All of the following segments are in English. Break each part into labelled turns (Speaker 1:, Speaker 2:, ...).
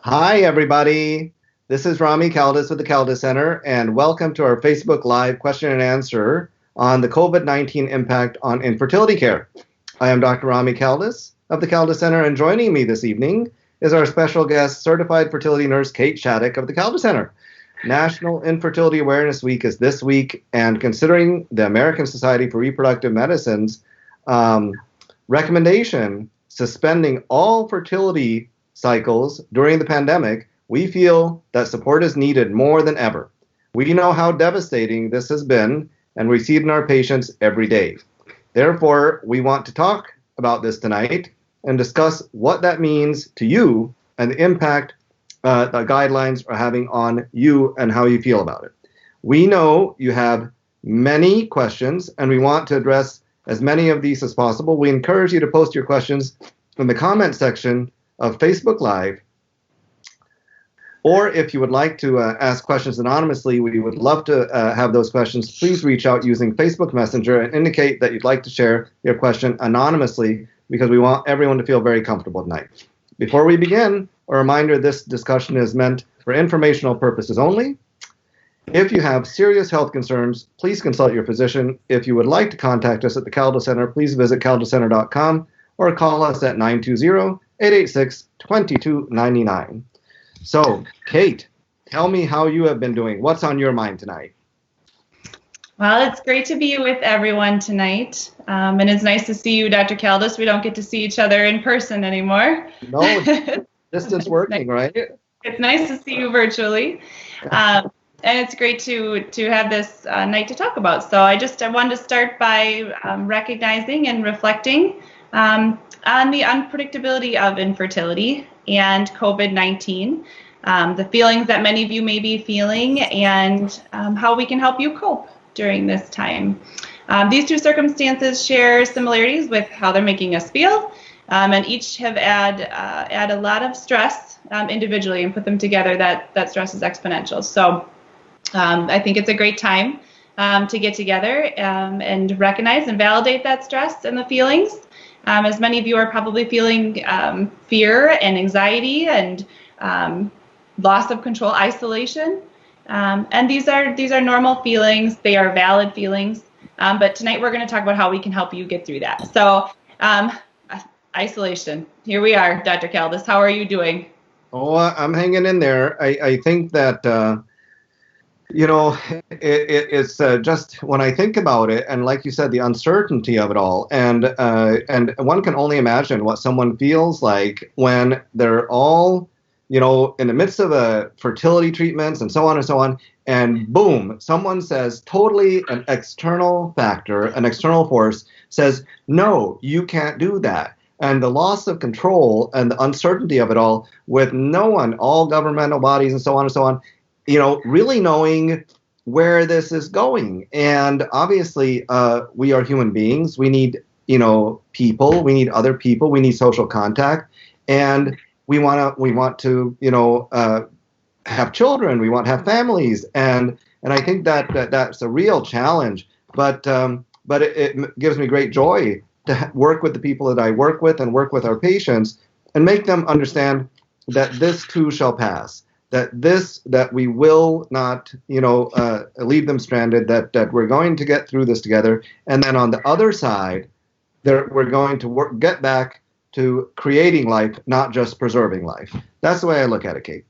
Speaker 1: Hi, everybody. This is Rami Kaldas with the Kaldas Center, and welcome to our Facebook Live question and answer on the COVID-19 impact on infertility care. I am Dr. Rami Kaldas of the Kaldas Center, and joining me this evening is our special guest, certified fertility nurse Kate Shattuck of the Kaldas Center. National Infertility Awareness Week is this week, and considering the American Society for Reproductive Medicine's recommendation suspending all fertility cycles during the pandemic, we feel that support is needed more than ever. We know how devastating this has been, and we see it in our patients every day. Therefore, we want to talk about this tonight and discuss what that means to you and the impact the guidelines are having on you and how you feel about it. We know you have many questions, and we want to address as many of these as possible. We encourage you to post your questions in the comment section of Facebook Live, or if you would like to ask questions anonymously, we would love to have those questions. Please reach out using Facebook Messenger and indicate that you'd like to share your question anonymously, because we want everyone to feel very comfortable tonight. Before we begin, a reminder, this discussion is meant for informational purposes only. If you have serious health concerns, please consult your physician. If you would like to contact us at the Kaldas Center, please visit kaldascenter.com or call us at 920-886-2299. So, Kate, tell me how you have been doing. What's on your mind tonight?
Speaker 2: Well, it's great to be with everyone tonight. And it's nice to see you, Dr. Kaldas. We don't get to see each other in person anymore.
Speaker 1: No, distance working, right?
Speaker 2: It's nice to see you virtually. And it's great to have this night to talk about. So I wanted to start by recognizing and reflecting on the unpredictability of infertility and COVID-19, the feelings that many of you may be feeling, and how we can help you cope during this time. These two circumstances share similarities with how they're making us feel, and each have add a lot of stress individually, and put them together, that stress is exponential. So I think it's a great time to get together and recognize and validate that stress and the feelings. As many of you are probably feeling fear and anxiety and loss of control, isolation, and these are normal feelings. They are valid feelings. But tonight we're going to talk about how we can help you get through that. So isolation. Here we are, Dr. Kaldas. How are you doing?
Speaker 1: Oh, I'm hanging in there. I think that it's just when I think about it, and like you said, the uncertainty of it all, and one can only imagine what someone feels like when they're all, in the midst of fertility treatments and so on, and boom, someone says, totally an external factor, an external force says, no, you can't do that. And the loss of control and the uncertainty of it all, with no one, all governmental bodies and so on, really knowing where this is going. And obviously, we are human beings. We need, people. We need other people. We need social contact, and we want to, have children. We want to have families, and I think that's a real challenge. But it gives me great joy to work with the people that I work with and work with our patients and make them understand that this too shall pass. That we will not, leave them stranded, that we're going to get through this together. And then on the other side, we're going to get back to creating life, not just preserving life. That's the way I look at it, Kate.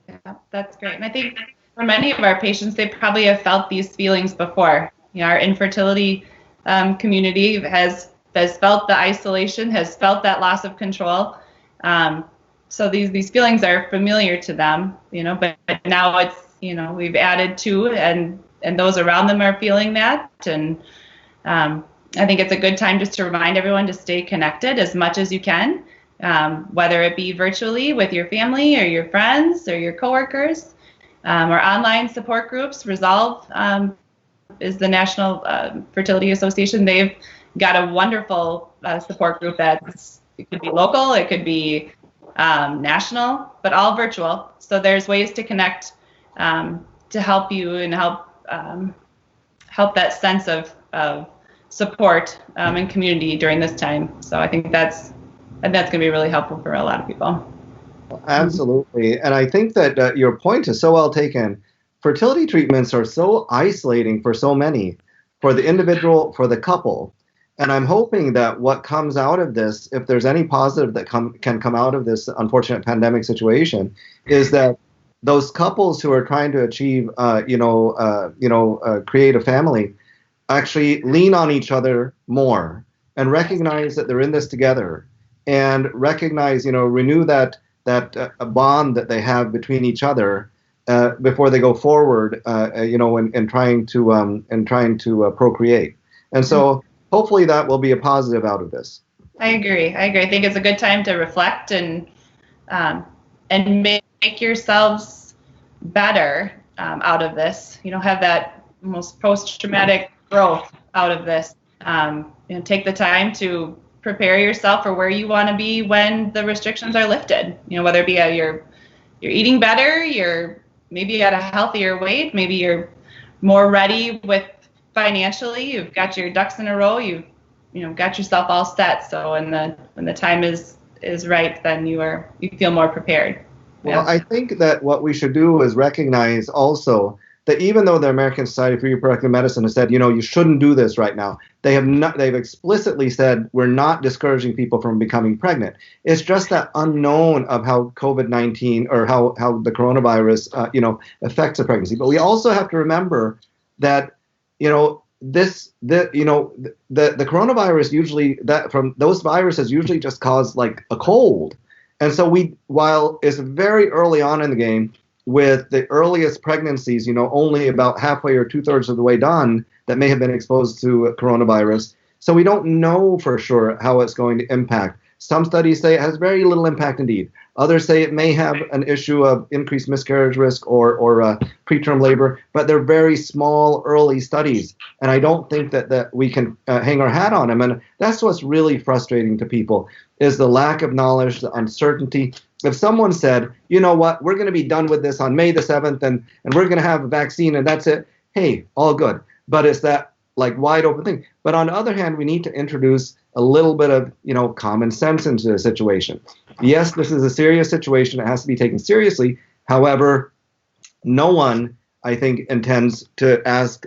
Speaker 2: Yeah, that's great. And I think for many of our patients, they probably have felt these feelings before. Our infertility community has felt the isolation, has felt that loss of control. So these feelings are familiar to them, but now it's, we've added to, and those around them are feeling that. And I think it's a good time just to remind everyone to stay connected as much as you can, whether it be virtually with your family or your friends or your coworkers, or online support groups. Resolve is the National Fertility Association. They've got a wonderful support group it could be local, it could be national, but all virtual. So there's ways to connect to help you and help that sense of support and community during this time. So I think that's going to be really helpful for a lot of people.
Speaker 1: Absolutely. And I think that your point is so well taken. Fertility treatments are so isolating for so many, for the individual, for the couple. And I'm hoping that what comes out of this, if there's any positive that can come out of this unfortunate pandemic situation, is that those couples who are trying to achieve, create a family, actually lean on each other more and recognize that they're in this together, and recognize, renew that bond that they have between each other before they go forward, in trying to procreate. And so hopefully that will be a positive out of this.
Speaker 2: I agree. I think it's a good time to reflect and make yourselves better out of this. Have that almost post-traumatic growth out of this. Take the time to prepare yourself for where you want to be when the restrictions are lifted. Whether it be you're eating better, you're maybe at a healthier weight, maybe you're more ready with financially, you've got your ducks in a row, you've got yourself all set. So when the time is right, then you feel more prepared.
Speaker 1: Well, I think that what we should do is recognize also that even though the American Society for Reproductive Medicine has said, you shouldn't do this right now, they've explicitly said we're not discouraging people from becoming pregnant. It's just that unknown of how COVID-19 or how the coronavirus, affects a pregnancy. But we also have to remember that, the coronavirus usually, that from those viruses usually just cause like a cold. And so while it's very early on in the game, with the earliest pregnancies, only about halfway or 2/3 of the way done, that may have been exposed to coronavirus. So we don't know for sure how it's going to impact. Some studies say it has very little impact indeed. Others say it may have an issue of increased miscarriage risk or preterm labor, but they're very small early studies. And I don't think that we can hang our hat on them. And that's what's really frustrating to people, is the lack of knowledge, the uncertainty. If someone said, you know what, we're going to be done with this on May the 7th and we're going to have a vaccine and that's it, hey, all good. But it's that like wide open thing. But on the other hand, we need to introduce a little bit of, common sense into the situation. Yes, this is a serious situation. It has to be taken seriously. However, no one, I think, intends to ask,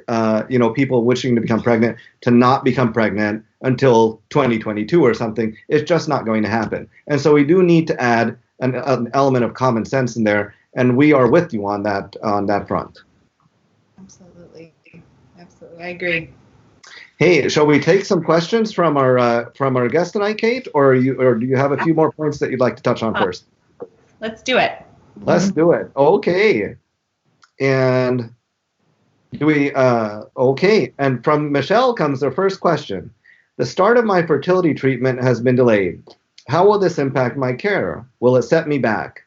Speaker 1: people wishing to become pregnant to not become pregnant until 2022 or something. It's just not going to happen. And so we do need to add an element of common sense in there, and we are with you on that front.
Speaker 2: Absolutely, I agree.
Speaker 1: Hey, shall we take some questions from our guest tonight, Kate, or do you have a few more points that you'd like to touch on first?
Speaker 2: Let's do it.
Speaker 1: Let's do it. Okay. And okay. And from Michelle comes their first question. The start of my fertility treatment has been delayed. How will this impact my care? Will it set me back?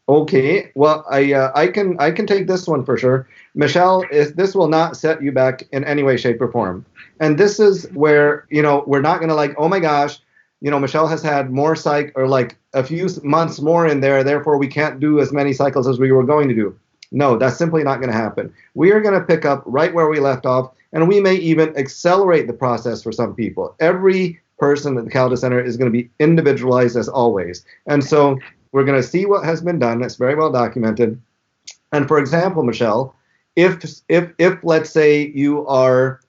Speaker 1: Okay. Well, I can take this one for sure. Michelle, this will not set you back in any way, shape, or form. And this is where, we're not going to oh my gosh, Michelle has had more like a few months more in there, therefore we can't do as many cycles as we were going to do. No, that's simply not going to happen. We are going to pick up right where we left off, and we may even accelerate the process for some people. Every person at the Kaldas Center is going to be individualized as always. And so we're going to see what has been done. It's very well documented. And for example, Michelle, if let's say you are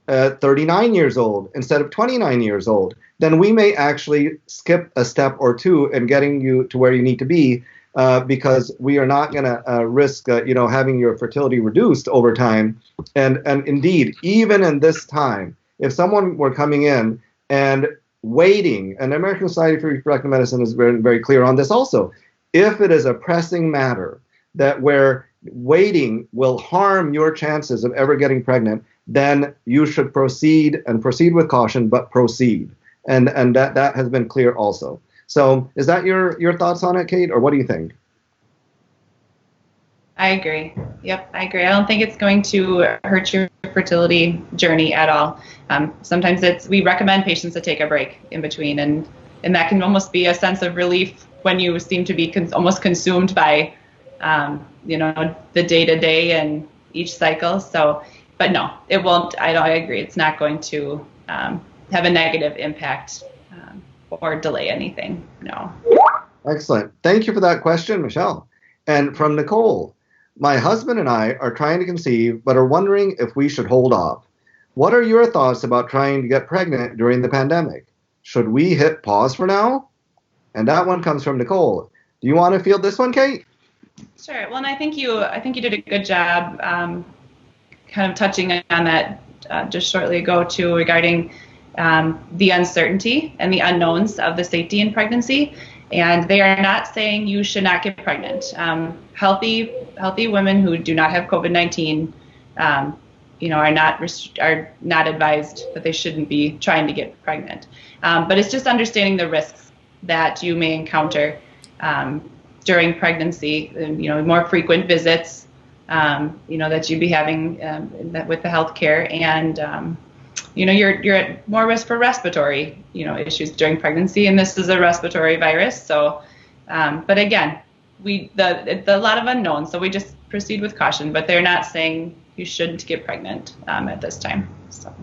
Speaker 1: 39 years old instead of 29 years old, then we may actually skip a step or two in getting you to where you need to be, because we are not going to risk, having your fertility reduced over time. And indeed, even in this time, if someone were coming in and waiting, and the American Society for Reproductive Medicine is very, very clear on this also, if it is a pressing matter that where waiting will harm your chances of ever getting pregnant, then you should proceed with caution, but proceed. And that has been clear also. So is that your thoughts on it, Kate, or what do you think?
Speaker 2: I agree. Yep, I agree. I don't think it's going to hurt your fertility journey at all. Sometimes we recommend patients to take a break in between, and that can almost be a sense of relief when you seem to be almost consumed by, the day-to-day and each cycle. So, but no, it won't. I agree. It's not going to have a negative impact or delay anything. No.
Speaker 1: Excellent. Thank you for that question, Michelle. And from Nicole, my husband and I are trying to conceive, but are wondering if we should hold off. What are your thoughts about trying to get pregnant during the pandemic? Should we hit pause for now? And that one comes from Nicole. Do you want to field this one, Kate?
Speaker 2: Sure. Well, and I think you did a good job kind of touching on that just shortly ago too, regarding the uncertainty and the unknowns of the safety in pregnancy. And they are not saying you should not get pregnant. Healthy women who do not have COVID-19, are not advised that they shouldn't be trying to get pregnant. But it's just understanding the risks that you may encounter during pregnancy. More frequent visits, that you'd be having with the healthcare, and you're at more risk for respiratory, issues during pregnancy, and this is a respiratory virus. So, but again, a lot of unknowns, so we just proceed with caution. But they're not saying you shouldn't get pregnant at this time. So.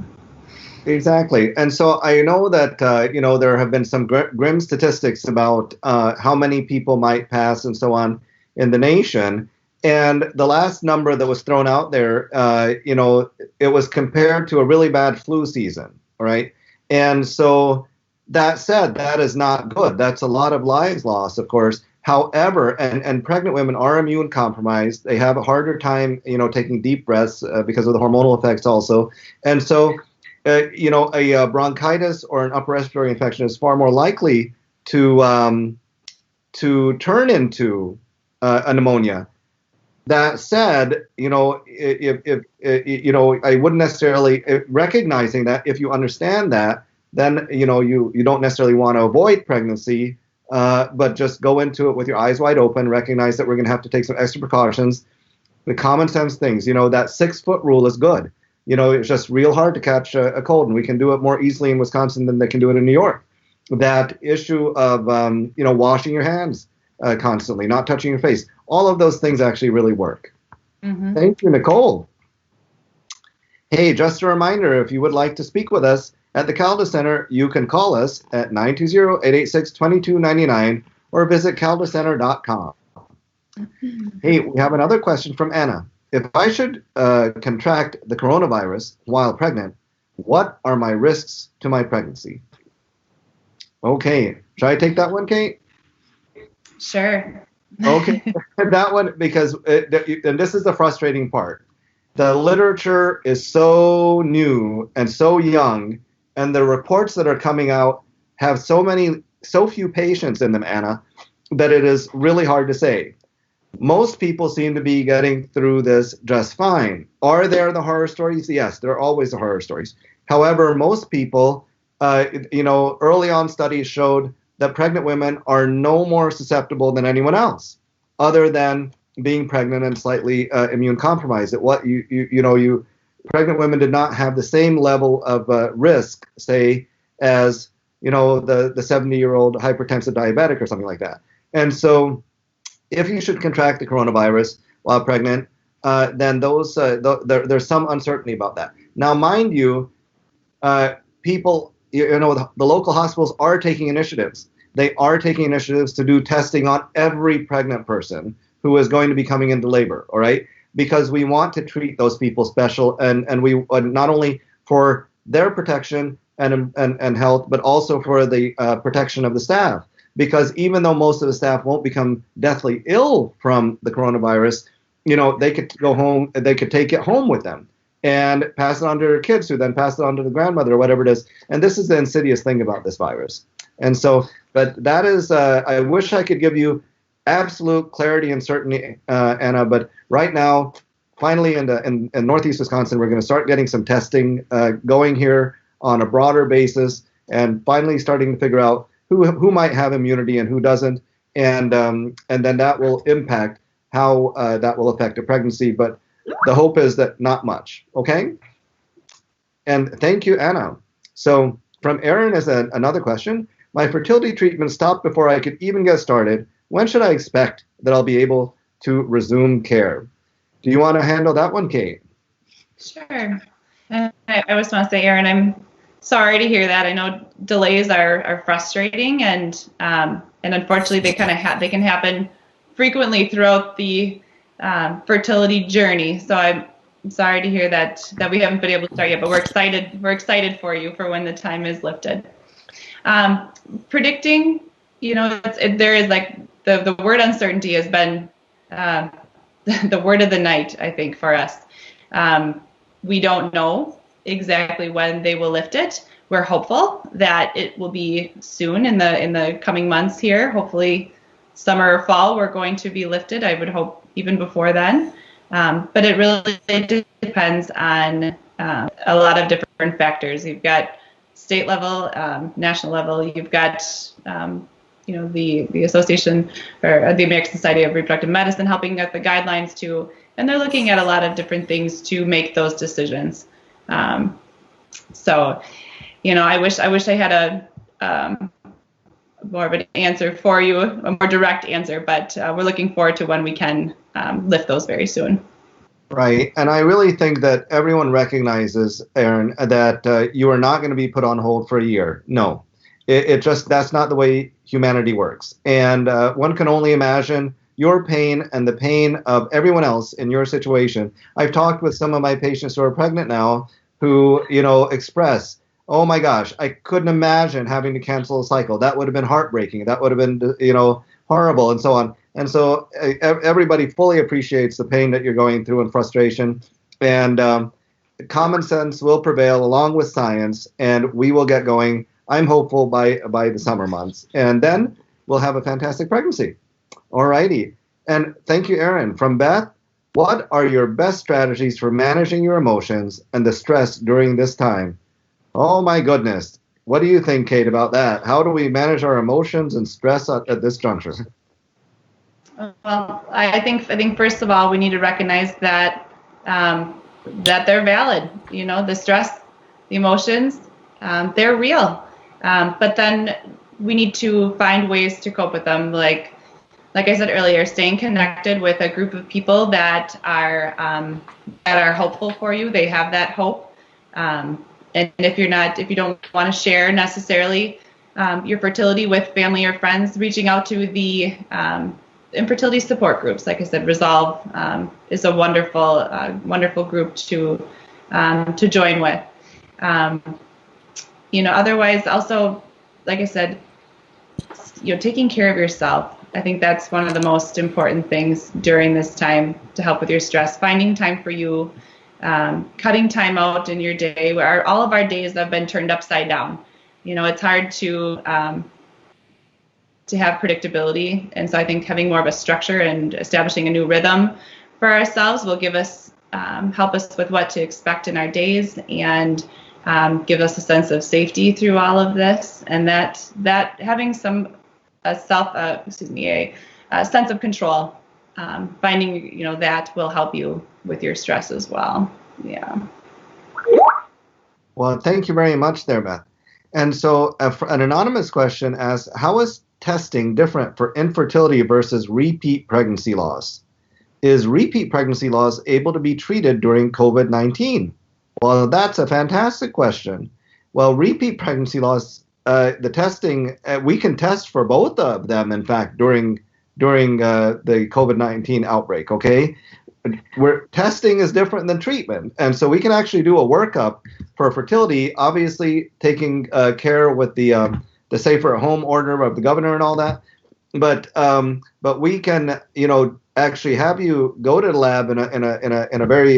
Speaker 1: Exactly. And so I know that, there have been some grim statistics about how many people might pass and so on in the nation. And the last number that was thrown out there, it was compared to a really bad flu season. All right. And so that said, that is not good. That's a lot of lives lost, of course. However, and pregnant women are immune compromised. They have a harder time, taking deep breaths because of the hormonal effects also. And so, a bronchitis or an upper respiratory infection is far more likely to turn into a pneumonia. That said, if I wouldn't necessarily recognizing that if you understand that, then you don't necessarily want to avoid pregnancy, but just go into it with your eyes wide open. Recognize that we're going to have to take some extra precautions. The common sense things, that 6-foot rule is good. It's just real hard to catch a cold, and we can do it more easily in Wisconsin than they can do it in New York. That issue of, washing your hands constantly, not touching your face, all of those things actually really work. Mm-hmm. Thank you, Nicole. Hey, just a reminder, if you would like to speak with us at the Kaldas Center, you can call us at 920-886-2299 or visit kaldascenter.com. Mm-hmm. Hey, we have another question from Anna. If I should contract the coronavirus while pregnant, what are my risks to my pregnancy? Okay. Should I take that one, Kate?
Speaker 2: Sure.
Speaker 1: Okay. That one, because, and this is the frustrating part. The literature is so new and so young, and the reports that are coming out have so few patients in them, Anna, that it is really hard to say. Most people seem to be getting through this just fine. Are there the horror stories? Yes, there are always the horror stories. However, most people, early on studies showed that pregnant women are no more susceptible than anyone else, other than being pregnant and slightly immune compromised. Pregnant women did not have the same level of risk, say, as the 70-year-old hypertensive diabetic or something like that. And so, if you should contract the coronavirus while pregnant, then there's some uncertainty about that. Now, mind you, people, the local hospitals are taking initiatives. They are taking initiatives to do testing on every pregnant person who is going to be coming into labor, all right? Because we want to treat those people special, and we not only for their protection and health, but also for the protection of the staff. Because even though most of the staff won't become deathly ill from the coronavirus, they could go home, they could take it home with them and pass it on to their kids, who then pass it on to the grandmother or whatever it is. And this is the insidious thing about this virus. And so, but that is, I wish I could give you absolute clarity and certainty, Anna, but right now, finally in Northeast Wisconsin, we're going to start getting some testing going here on a broader basis, and finally starting to figure out who might have immunity and who doesn't, and then that will impact how that will affect a pregnancy. But the hope is that not much. Okay. And thank you, Anna. So from Aaron is another question. My fertility treatment stopped before I could even get started. When should I expect that I'll be able to resume care? Do you want to handle that one, Kate?
Speaker 2: Sure. I just want to say, Aaron, I'm sorry to hear that. I know delays are frustrating, and unfortunately they they can happen frequently throughout the fertility journey. So I'm sorry to hear that we haven't been able to start yet, but we're excited. We're excited for you for when the time is lifted. Predicting, there is like the word uncertainty has been the word of the night, I think, for us. We don't know exactly when they will lift it. We're hopeful that it will be soon in the coming months here. Hopefully summer or fall we're going to be lifted. I would hope even before then. But it really depends on a lot of different factors. You've got state level, national level. You've got the association or the American Society of Reproductive Medicine helping at the guidelines too, and they're looking at a lot of different things to make those decisions. So, I wish I had a more of an answer for you, a more direct answer, but we're looking forward to when we can lift those very soon.
Speaker 1: Right. And I really think that everyone recognizes, Erin, that you are not going to be put on hold for a year. No, it just, that's not the way humanity works. And one can only imagine your pain and the pain of everyone else in your situation. I've talked with some of my patients who are pregnant now who, express, oh my gosh, I couldn't imagine having to cancel a cycle. That would have been heartbreaking. That would have been, horrible, and so on. And so everybody fully appreciates the pain that you're going through and frustration. And common sense will prevail along with science, and we will get going. I'm hopeful by the summer months. And then we'll have a fantastic pregnancy. All righty. And thank you, Erin. From Beth, what are your best strategies for managing your emotions and the stress during this time? Oh, my goodness. What do you think, Kate, about that? How do we manage our emotions and stress at this juncture?
Speaker 2: Well, I think first of all, we need to recognize that that they're valid. The stress, the emotions, they're real. But then we need to find ways to cope with them. Like I said earlier, staying connected with a group of people that are hopeful for you. They have that hope. And if you don't want to share necessarily your fertility with family or friends, reaching out to the infertility support groups, like I said, Resolve is a wonderful group to join with. Otherwise, also, like I said, taking care of yourself. I think that's one of the most important things during this time to help with your stress. Finding time for you, cutting time out in your day. Where all of our days have been turned upside down. It's hard to have predictability, and so I think having more of a structure and establishing a new rhythm for ourselves will give us help us with what to expect in our days, and give us a sense of safety through all of this, and that having a sense of control, finding that will help you with your stress as well. Yeah.
Speaker 1: Well, thank you very much there, Beth. And so an anonymous question asks, how is testing different for infertility versus repeat pregnancy loss? Is repeat pregnancy loss able to be treated during COVID-19? Well, that's a fantastic question. Well, repeat pregnancy loss, the testing, we can test for both of them, in fact, during the COVID-19 outbreak, okay? Testing is different than treatment. And so we can actually do a workup for fertility, obviously taking care with the safer at home order of the governor and all that. But we can, actually have you go to the lab in a very,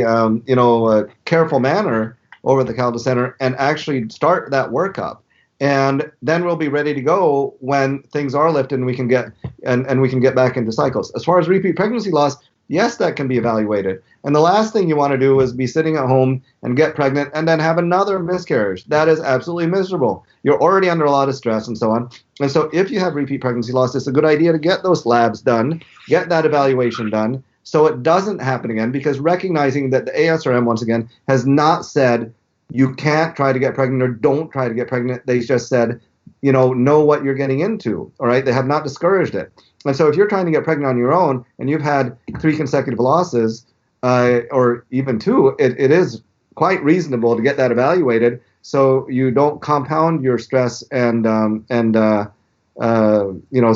Speaker 1: careful manner over at the Kaldas Center and actually start that workup. And then we'll be ready to go when things are lifted and we can get back into cycles. As far as repeat pregnancy loss, yes, that can be evaluated. And the last thing you want to do is be sitting at home and get pregnant and then have another miscarriage. That is absolutely miserable. You're already under a lot of stress and so on. And so if you have repeat pregnancy loss, it's a good idea to get those labs done, get that evaluation done so it doesn't happen again, because recognizing that the ASRM, once again, has not said you can't try to get pregnant or don't try to get pregnant. They just said, know what you're getting into, all right? They have not discouraged it. And so if you're trying to get pregnant on your own and you've had 3 consecutive losses or even 2, it is quite reasonable to get that evaluated so you don't compound your stress and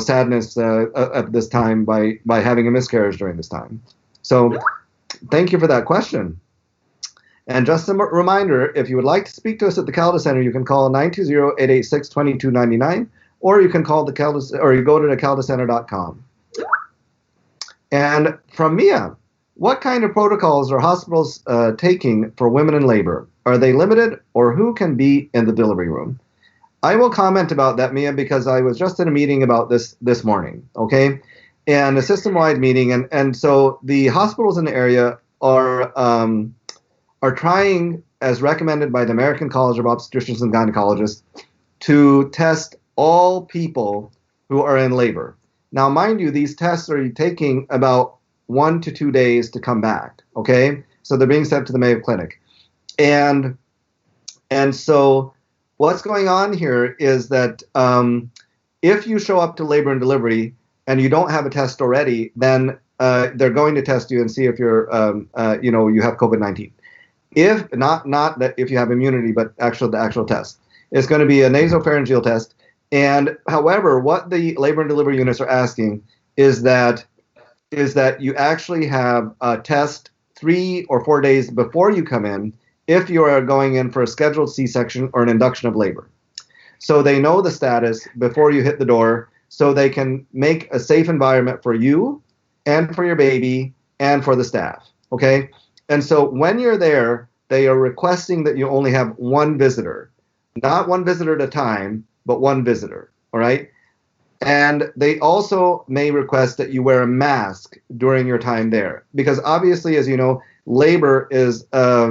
Speaker 1: sadness at this time by having a miscarriage during this time. So thank you for that question. And just a reminder, if you would like to speak to us at the Kaldas Center, you can call 920-886-2299, or you can call the Kaldas, or you go to thekaldascenter.com. And from Mia, what kind of protocols are hospitals taking for women in labor? Are they limited, or who can be in the delivery room? I will comment about that, Mia, because I was just in a meeting about this morning, okay? And a system-wide meeting, and so the hospitals in the area are trying, as recommended by the American College of Obstetricians and Gynecologists, to test all people who are in labor. Now, mind you, these tests are taking about 1 to 2 days to come back, okay? So they're being sent to the Mayo Clinic. And so what's going on here is that if you show up to labor and delivery and you don't have a test already, then they're going to test you and see if you're, you have COVID-19. If not that if you have immunity, but the actual test. It's going to be a nasopharyngeal test. And however, what the labor and delivery units are asking is that you actually have a test 3 or 4 days before you come in if you are going in for a scheduled C-section or an induction of labor. So they know the status before you hit the door, so they can make a safe environment for you and for your baby and for the staff, okay? And so when you're there, they are requesting that you only have one visitor. Not one visitor at a time, but one visitor, all right? And they also may request that you wear a mask during your time there. Because obviously, as you know, labor is a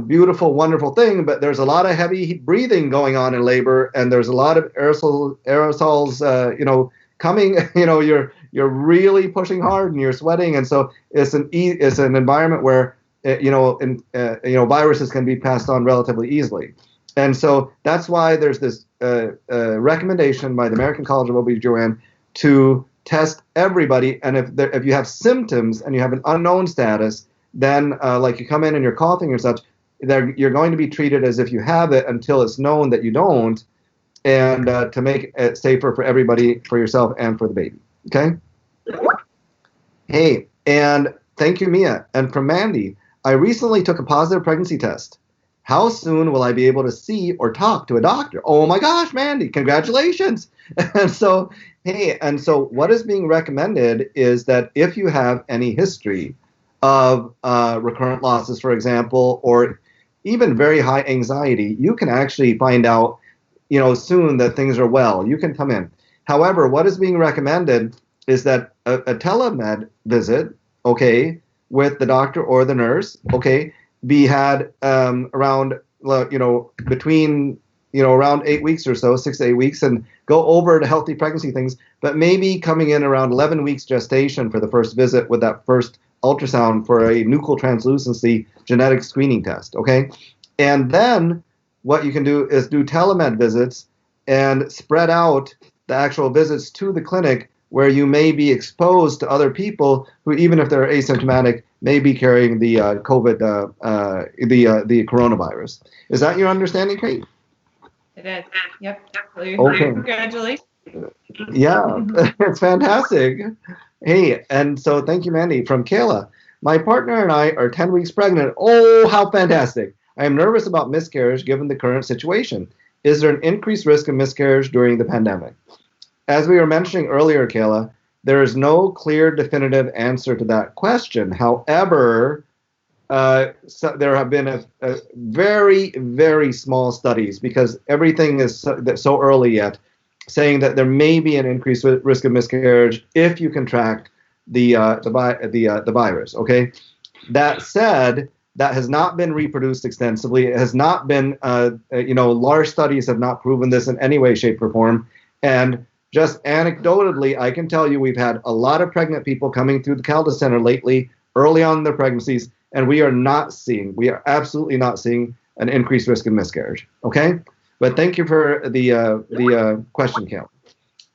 Speaker 1: beautiful, wonderful thing, but there's a lot of heavy breathing going on in labor, and there's a lot of aerosols coming, you're really pushing hard and you're sweating, and so it's an environment where viruses can be passed on relatively easily, and so that's why there's this recommendation by the American College of OB/GYN to test everybody, and if you have symptoms and you have an unknown status, then like you come in and you're coughing or such, you're going to be treated as if you have it until it's known that you don't, and to make it safer for everybody, for yourself and for the baby. Okay? Hey, and thank you, Mia. And from Mandy, I recently took a positive pregnancy test. How soon will I be able to see or talk to a doctor? Oh my gosh, Mandy, congratulations. And so what is being recommended is that if you have any history of recurrent losses, for example, or even very high anxiety, you can actually find out soon that things are well. You can come in. However, what is being recommended is that a telemed visit, okay, with the doctor or the nurse, okay, be had around, between, around 8 weeks or so, 6 to 8 weeks, and go over the healthy pregnancy things, but maybe coming in around 11 weeks gestation for the first visit with that first ultrasound for a nuchal translucency genetic screening test, okay? And then what you can do is do telemed visits and spread out the actual visits to the clinic where you may be exposed to other people who, even if they're asymptomatic, may be carrying the COVID, the coronavirus. Is that your understanding, Kate?
Speaker 2: It is. Yep.
Speaker 1: Okay.
Speaker 2: Congratulations.
Speaker 1: Yeah, it's fantastic. Hey, and so thank you, Mandy. From Kayla, my partner and I are 10 weeks pregnant. Oh, how fantastic. I am nervous about miscarriage given the current situation. Is there an increased risk of miscarriage during the pandemic? As we were mentioning earlier, Kayla, there is no clear, definitive answer to that question. However, there have been a very, very small studies, because everything is so early yet, saying that there may be an increased risk of miscarriage if you contract the virus. Okay. That said, that has not been reproduced extensively. It has not been, large studies have not proven this in any way, shape, or form. And just anecdotally, I can tell you we've had a lot of pregnant people coming through the Kaldas Center lately, early on in their pregnancies, and we are absolutely not seeing an increased risk of miscarriage. Okay? But thank you for the question, Cal.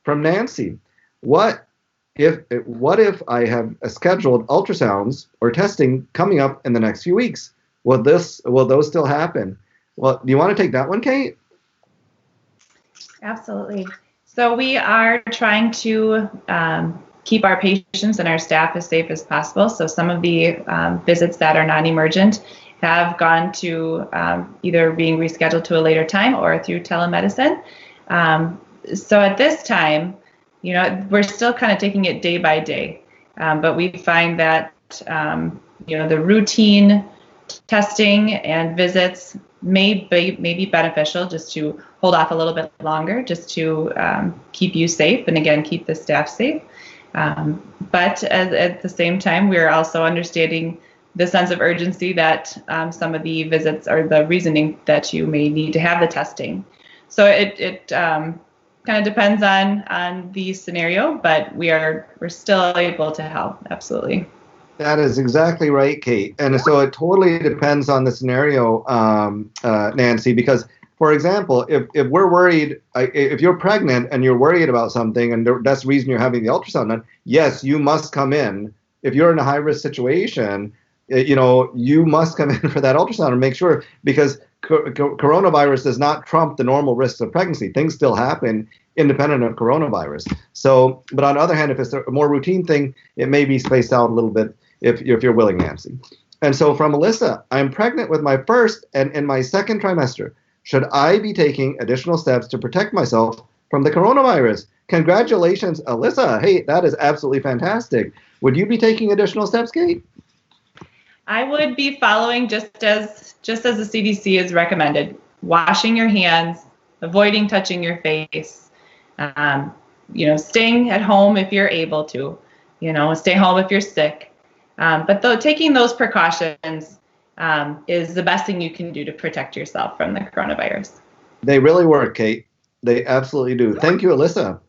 Speaker 1: From Nancy, what if I have scheduled ultrasounds or testing coming up in the next few weeks? Will those still happen? Well, do you want to take that one, Kate?
Speaker 2: Absolutely. So we are trying to keep our patients and our staff as safe as possible. So some of the visits that are non-emergent have gone to either being rescheduled to a later time or through telemedicine. So at this time, we're still kind of taking it day by day, but we find that the routine testing and visits may be beneficial just to hold off a little bit longer, just to keep you safe and again keep the staff safe. But at the same time, we're also understanding the sense of urgency that some of the visits or the reasoning that you may need to have the testing. So it kind of depends on the scenario, but we're still able to help. Absolutely.
Speaker 1: That is exactly right, Kate. And so it totally depends on the scenario, Nancy, because, for example, if we're worried, if you're pregnant and you're worried about something and that's the reason you're having the ultrasound done, yes, you must come in. If you're in a high-risk situation, you must come in for that ultrasound and make sure, because coronavirus does not trump the normal risks of pregnancy. Things still happen independent of coronavirus. So, but on the other hand, if it's a more routine thing, it may be spaced out a little bit if you're willing, Nancy. And so from Alyssa, I'm pregnant with my first and in my second trimester. Should I be taking additional steps to protect myself from the coronavirus? Congratulations, Alyssa. Hey, that is absolutely fantastic. Would you be taking additional steps, Kate?
Speaker 2: I would be following just as the CDC has recommended, washing your hands, avoiding touching your face, staying at home if you're able to, stay home if you're sick. But taking those precautions is the best thing you can do to protect yourself from the coronavirus.
Speaker 1: They really work, Kate. They absolutely do. Thank you, Alyssa.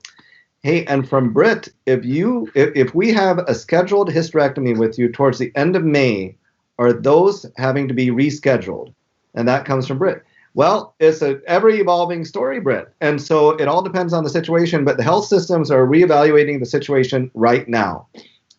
Speaker 1: Hey, and from Britt, if we have a scheduled hysterectomy with you towards the end of May, are those having to be rescheduled? And that comes from Britt. Well, it's an ever-evolving story, Britt. And so it all depends on the situation, but the health systems are reevaluating the situation right now.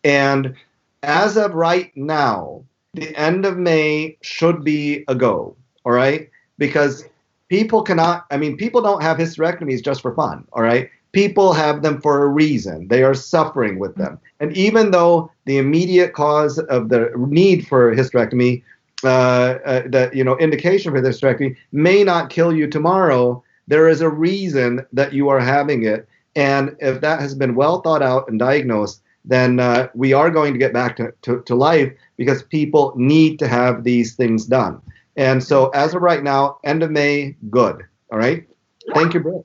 Speaker 1: And as of right now, the end of May should be a go, all right? Because people don't have hysterectomies just for fun, all right? People have them for a reason. They are suffering with them. And even though the immediate cause of the need for hysterectomy, indication for hysterectomy may not kill you tomorrow, there is a reason that you are having it. And if that has been well thought out and diagnosed, then we are going to get back to life, because people need to have these things done. And so as of right now, end of May, good. All right. Thank you, Britt.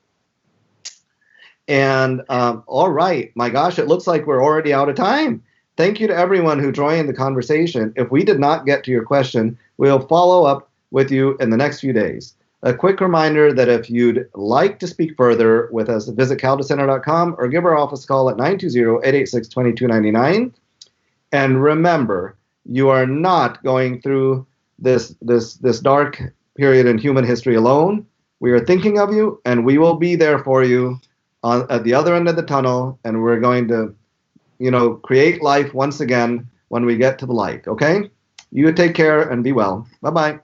Speaker 1: And all right, my gosh, it looks like we're already out of time. Thank you to everyone who joined the conversation. If we did not get to your question, we'll follow up with you in the next few days. A quick reminder that if you'd like to speak further with us, visit KaldasCenter.com or give our office a call at 920-886-2299. And remember, you are not going through this dark period in human history alone. We are thinking of you, and we will be there for you at the other end of the tunnel, and we're going to, create life once again when we get to the light, okay? You take care and be well. Bye-bye.